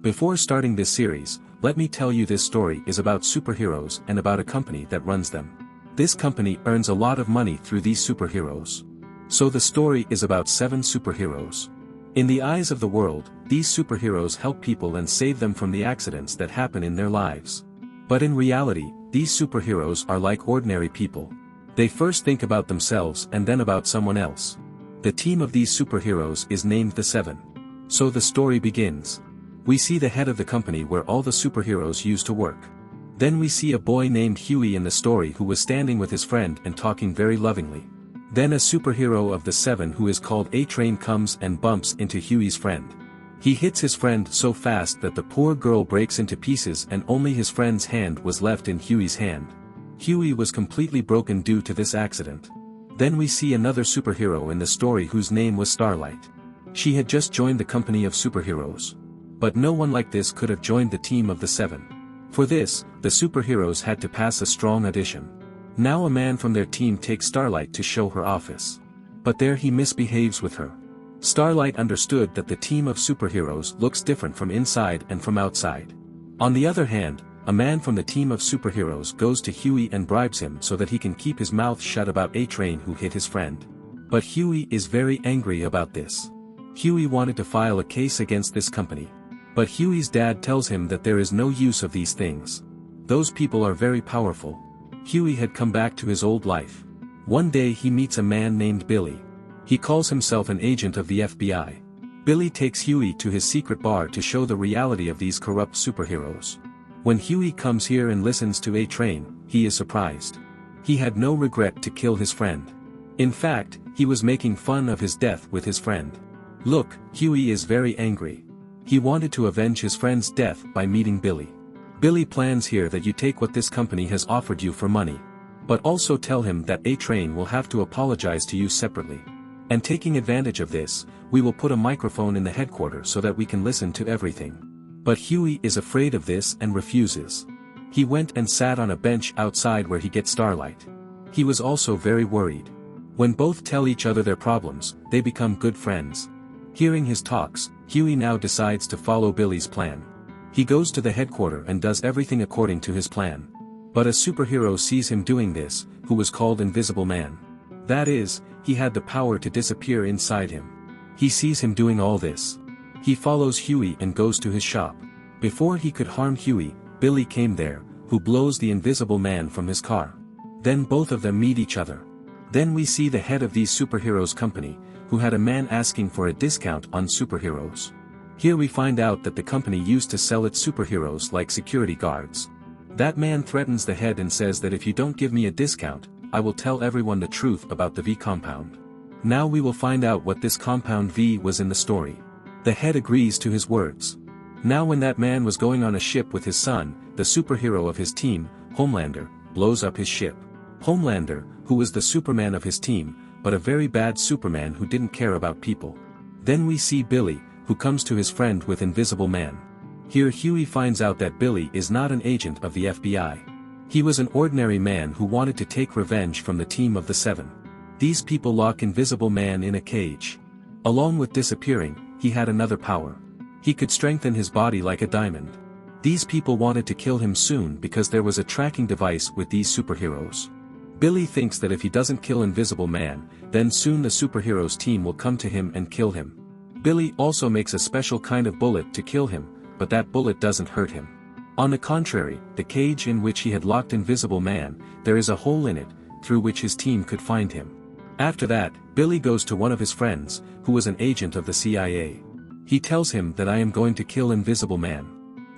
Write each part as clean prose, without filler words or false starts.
Before starting this series, let me tell you this story is about superheroes and about a company that runs them. This company earns a lot of money through these superheroes. So the story is about 7 superheroes. In the eyes of the world, these superheroes help people and save them from the accidents that happen in their lives. But in reality, these superheroes are like ordinary people. They first think about themselves and then about someone else. The team of these superheroes is named the 7. So the story begins. We see the head of the company where all the superheroes used to work. Then we see a boy named Hughie in the story who was standing with his friend and talking very lovingly. Then a superhero of the 7 who is called A-Train comes and bumps into Hughie's friend. He hits his friend so fast that the poor girl breaks into pieces and only his friend's hand was left in Hughie's hand. Hughie was completely broken due to this accident. Then we see another superhero in the story whose name was Starlight. She had just joined the company of superheroes. But no one like this could have joined the team of the 7. For this, the superheroes had to pass a strong audition. Now a man from their team takes Starlight to show her office. But there he misbehaves with her. Starlight understood that the team of superheroes looks different from inside and from outside. On the other hand, a man from the team of superheroes goes to Hughie and bribes him so that he can keep his mouth shut about A-Train who hit his friend. But Hughie is very angry about this. Hughie wanted to file a case against this company. But Hughie's dad tells him that there is no use of these things. Those people are very powerful. Hughie had come back to his old life. One day he meets a man named Billy. He calls himself an agent of the FBI. Billy takes Hughie to his secret bar to show the reality of these corrupt superheroes. When Hughie comes here and listens to A-Train, he is surprised. He had no regret to kill his friend. In fact, he was making fun of his death with his friend. Look, Hughie is very angry. He wanted to avenge his friend's death by meeting Billy. Billy plans here that you take what this company has offered you for money. But also tell him that A-Train will have to apologize to you separately. And taking advantage of this, we will put a microphone in the headquarters so that we can listen to everything. But Hughie is afraid of this and refuses. He went and sat on a bench outside where he gets Starlight. He was also very worried. When both tell each other their problems, they become good friends. Hearing his talks, Hughie now decides to follow Billy's plan. He goes to the headquarters and does everything according to his plan. But a superhero sees him doing this, who was called Invisible Man. That is, he had the power to disappear inside him. He sees him doing all this. He follows Hughie and goes to his shop. Before he could harm Hughie, Billy came there, who blows the Invisible Man from his car. Then both of them meet each other. Then we see the head of these superheroes company, who had a man asking for a discount on superheroes. Here we find out that the company used to sell its superheroes like security guards. That man threatens the head and says that if you don't give me a discount, I will tell everyone the truth about the V compound. Now we will find out what this compound V was in the story. The head agrees to his words. Now when that man was going on a ship with his son, the superhero of his team, Homelander, blows up his ship. Homelander, who was the Superman of his team, but a very bad Superman who didn't care about people. Then we see Billy, who comes to his friend with Invisible Man. Here Hughie finds out that Billy is not an agent of the FBI. He was an ordinary man who wanted to take revenge from the team of the 7. These people lock Invisible Man in a cage. Along with disappearing, he had another power. He could strengthen his body like a diamond. These people wanted to kill him soon because there was a tracking device with these superheroes. Billy thinks that if he doesn't kill Invisible Man, then soon the superheroes team will come to him and kill him. Billy also makes a special kind of bullet to kill him, but that bullet doesn't hurt him. On the contrary, the cage in which he had locked Invisible Man, there is a hole in it, through which his team could find him. After that, Billy goes to one of his friends, who was an agent of the CIA. He tells him that I am going to kill Invisible Man.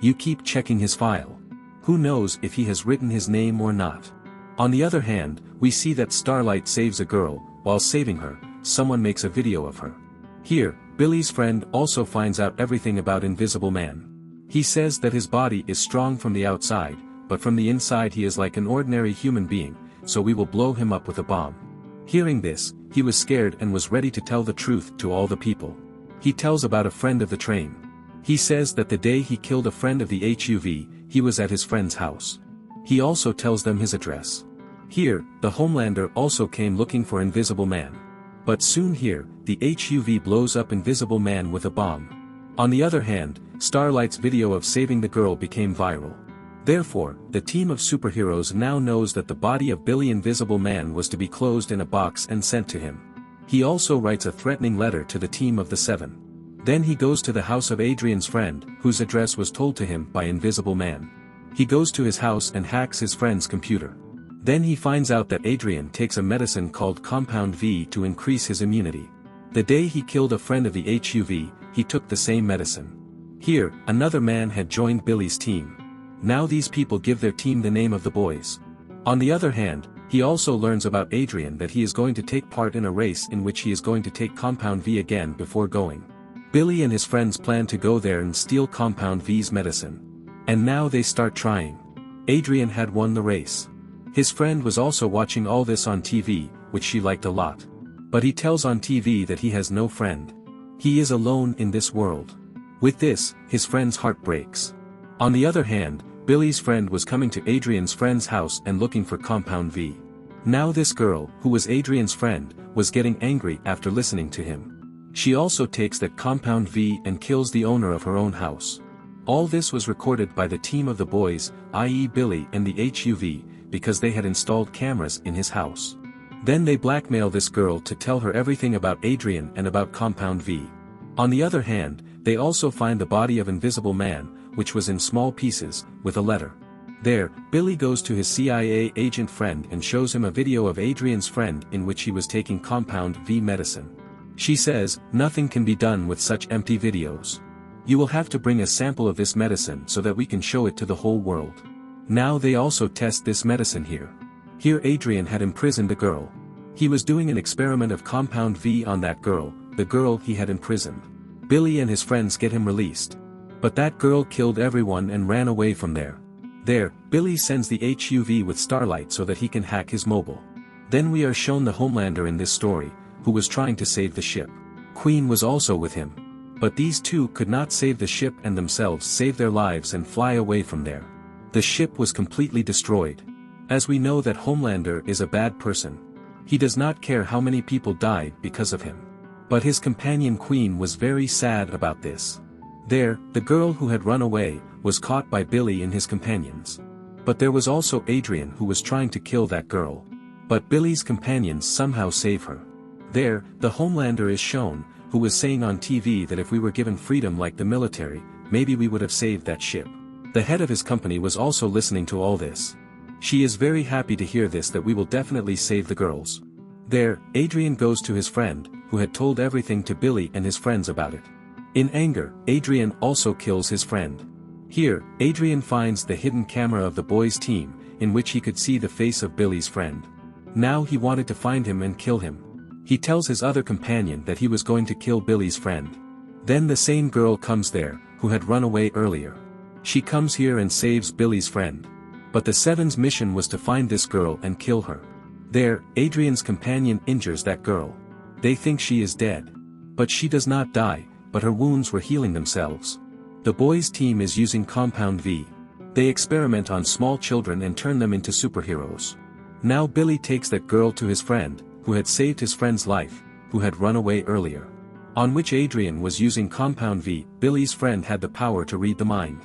You keep checking his file. Who knows if he has written his name or not. On the other hand, we see that Starlight saves a girl. While saving her, someone makes a video of her. Here, Billy's friend also finds out everything about Invisible Man. He says that his body is strong from the outside, but from the inside he is like an ordinary human being, so we will blow him up with a bomb. Hearing this, he was scared and was ready to tell the truth to all the people. He tells about a friend of the train. He says that the day he killed a friend of the HUV, he was at his friend's house. He also tells them his address. Here, the Homelander also came looking for Invisible Man. But soon here, the HUV blows up Invisible Man with a bomb. On the other hand, Starlight's video of saving the girl became viral. Therefore, the team of superheroes now knows that the body of Billy Invisible Man was to be closed in a box and sent to him. He also writes a threatening letter to the team of the Seven. Then he goes to the house of Adrian's friend, whose address was told to him by Invisible Man. He goes to his house and hacks his friend's computer. Then he finds out that Adrian takes a medicine called Compound V to increase his immunity. The day he killed a friend of the HUV, he took the same medicine. Here, another man had joined Billy's team. Now these people give their team the name of the boys. On the other hand, he also learns about Adrian that he is going to take part in a race in which he is going to take Compound V again before going. Billy and his friends plan to go there and steal Compound V's medicine. And now they start trying. Adrian had won the race. His friend was also watching all this on TV, which she liked a lot. But he tells on TV that he has no friend. He is alone in this world. With this, his friend's heart breaks. On the other hand, Billy's friend was coming to Adrian's friend's house and looking for Compound V. Now this girl, who was Adrian's friend, was getting angry after listening to him. She also takes that Compound V and kills the owner of her own house. All this was recorded by the team of the boys, i.e. Billy and the HUV, because they had installed cameras in his house. Then they blackmail this girl to tell her everything about Adrian and about Compound V. On the other hand, they also find the body of Invisible Man, which was in small pieces, with a letter. There, Billy goes to his CIA agent friend and shows him a video of Adrian's friend in which he was taking Compound V medicine. She says, "Nothing can be done with such empty videos. You will have to bring a sample of this medicine so that we can show it to the whole world." Now they also test this medicine here. Here Adrian had imprisoned a girl. He was doing an experiment of Compound V on that girl, the girl he had imprisoned. Billy and his friends get him released. But that girl killed everyone and ran away from there. There, Billy sends the HUV with Starlight so that he can hack his mobile. Then we are shown the Homelander in this story, who was trying to save the ship. Queen was also with him. But these two could not save the ship and themselves save their lives and fly away from there. The ship was completely destroyed. As we know that Homelander is a bad person. He does not care how many people died because of him. But his companion Queen was very sad about this. There, the girl who had run away, was caught by Billy and his companions. But there was also Adrian who was trying to kill that girl. But Billy's companions somehow save her. There, the Homelander is shown, who was saying on TV that if we were given freedom like the military, maybe we would have saved that ship. The head of his company was also listening to all this. She is very happy to hear this, that we will definitely save the girls. There, Adrian goes to his friend, who had told everything to Billy and his friends about it. In anger, Adrian also kills his friend. Here, Adrian finds the hidden camera of the boys' team, in which he could see the face of Billy's friend. Now he wanted to find him and kill him. He tells his other companion that he was going to kill Billy's friend. Then the same girl comes there, who had run away earlier. She comes here and saves Billy's friend. But the Seven's mission was to find this girl and kill her. There, Adrian's companion injures that girl. They think she is dead. But she does not die, but her wounds were healing themselves. The boys' team is using Compound V. They experiment on small children and turn them into superheroes. Now Billy takes that girl to his friend, who had saved his friend's life, who had run away earlier. On which Adrian was using Compound V. Billy's friend had the power to read the mind.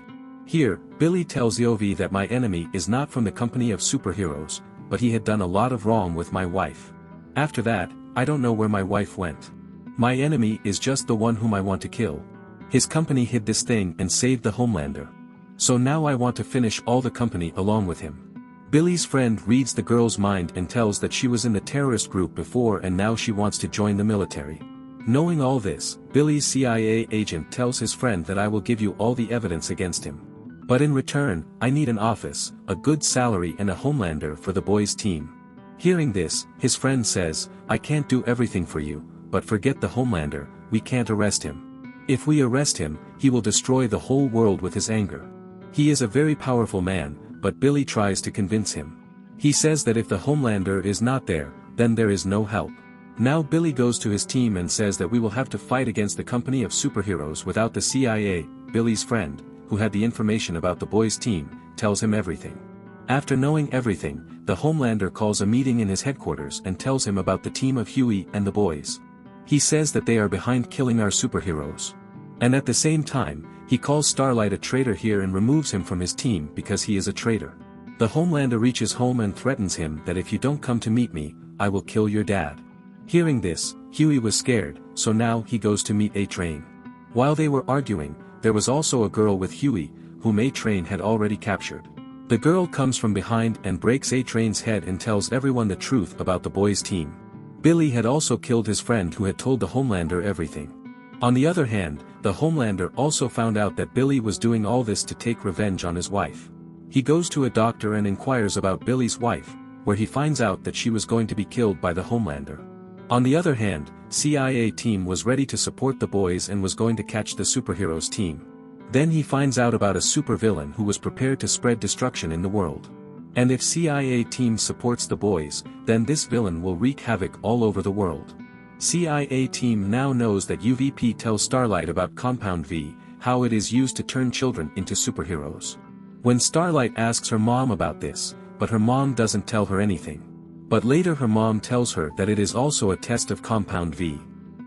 Here, Billy tells Yovi that my enemy is not from the company of superheroes, but he had done a lot of wrong with my wife. After that, I don't know where my wife went. My enemy is just the one whom I want to kill. His company hid this thing and saved the Homelander. So now I want to finish all the company along with him. Billy's friend reads the girl's mind and tells that she was in the terrorist group before and now she wants to join the military. Knowing all this, Billy's CIA agent tells his friend that I will give you all the evidence against him. But in return, I need an office, a good salary and a Homelander for the boys' team. Hearing this, his friend says, I can't do everything for you, but forget the Homelander, we can't arrest him. If we arrest him, he will destroy the whole world with his anger. He is a very powerful man, but Billy tries to convince him. He says that if the Homelander is not there, then there is no help. Now Billy goes to his team and says that we will have to fight against the company of superheroes without the CIA. Billy's friend, who had the information about the boys' team, tells him everything. After knowing everything, the Homelander calls a meeting in his headquarters and tells him about the team of Hughie and the boys. He says that they are behind killing our superheroes. And at the same time, he calls Starlight a traitor here and removes him from his team because he is a traitor. The Homelander reaches home and threatens him that if you don't come to meet me, I will kill your dad. Hearing this, Hughie was scared, so now he goes to meet A-Train. While they were arguing, there was also a girl with Hughie, whom A-Train had already captured. The girl comes from behind and breaks A-Train's head and tells everyone the truth about the boys' team. Billy had also killed his friend who had told the Homelander everything. On the other hand, the Homelander also found out that Billy was doing all this to take revenge on his wife. He goes to a doctor and inquires about Billy's wife, where he finds out that she was going to be killed by the Homelander. On the other hand, CIA team was ready to support the boys and was going to catch the superheroes team. Then he finds out about a supervillain who was prepared to spread destruction in the world. And if CIA team supports the boys, then this villain will wreak havoc all over the world. CIA team now knows that UVP tells Starlight about Compound V, how it is used to turn children into superheroes. When Starlight asks her mom about this, but her mom doesn't tell her anything. But later her mom tells her that it is also a test of Compound V.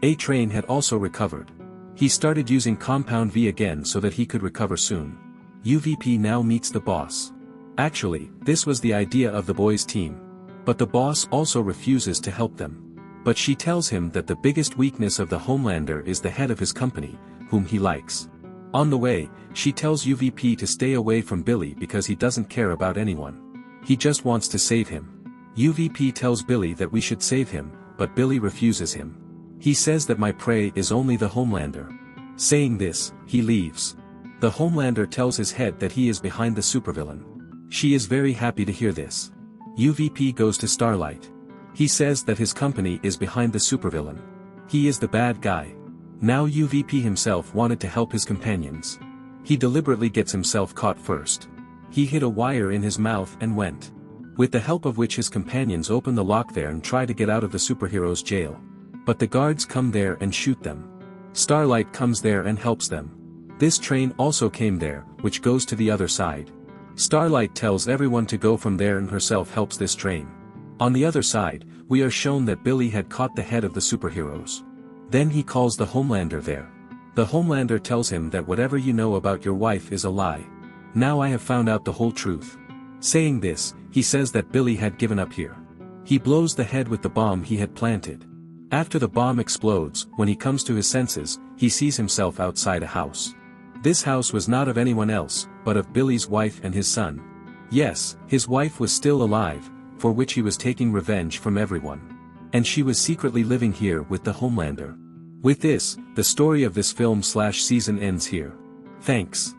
A-Train had also recovered. He started using Compound V again so that he could recover soon. UVP now meets the boss. Actually, this was the idea of the boys' team. But the boss also refuses to help them. But she tells him that the biggest weakness of the Homelander is the head of his company, whom he likes. On the way, she tells UVP to stay away from Billy because he doesn't care about anyone. He just wants to save him. UVP tells Billy that we should save him, but Billy refuses him. He says that my prey is only the Homelander. Saying this, he leaves. The Homelander tells his head that he is behind the supervillain. She is very happy to hear this. UVP goes to Starlight. He says that his company is behind the supervillain. He is the bad guy. Now UVP himself wanted to help his companions. He deliberately gets himself caught first. He hid a wire in his mouth and went. With the help of which his companions open the lock there and try to get out of the superhero's jail. But the guards come there and shoot them. Starlight comes there and helps them. This train also came there, which goes to the other side. Starlight tells everyone to go from there and herself helps this train. On the other side, we are shown that Billy had caught the head of the superheroes. Then he calls the Homelander there. The Homelander tells him that whatever you know about your wife is a lie. Now I have found out the whole truth. Saying this, he says that Billy had given up here. He blows the head with the bomb he had planted. After the bomb explodes, when he comes to his senses, he sees himself outside a house. This house was not of anyone else, but of Billy's wife and his son. Yes, his wife was still alive, for which he was taking revenge from everyone. And she was secretly living here with the Homelander. With this, the story of this film/season ends here. Thanks.